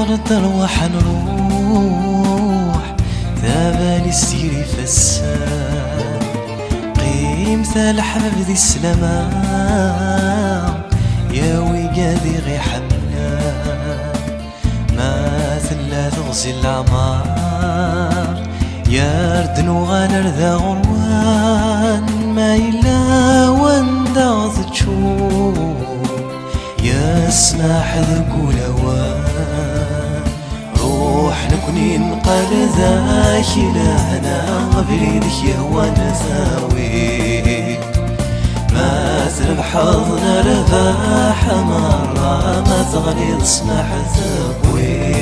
الأرض أروح نروح ثابالي السيري فسان قيمة الحباب ذي السلامة يا ويقادي غي حمنا ما ثلا تغزي العمار يا ردن وغانر ذا غروان ما إلا وندغ تشوف يا سماح ذكو لوان روح نكوني نقال ذاك إلهنا غفريدك يهوانا زاوي ما تربح حظنا رباح مرة ما تغليظ سماح ذاوي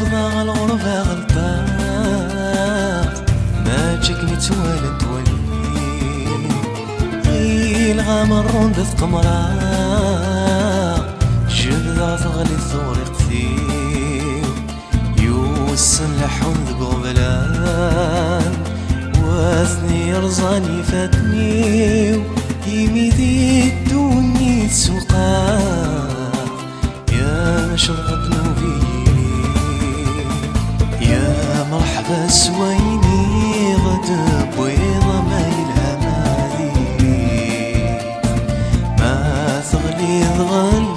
بضاغ الغربة غلطات ما تشكني توالد ولي غي الغامر روندث قمرا جبذا تغلي ثوري قثير يوسن لحون ذق غبلان واثني يرزاني فاتني يميدي الدوني تسوقات يا مشرق ذنوبي مرحبا سويني غدا بويضة ما يلها مالي ما تغلي ضغل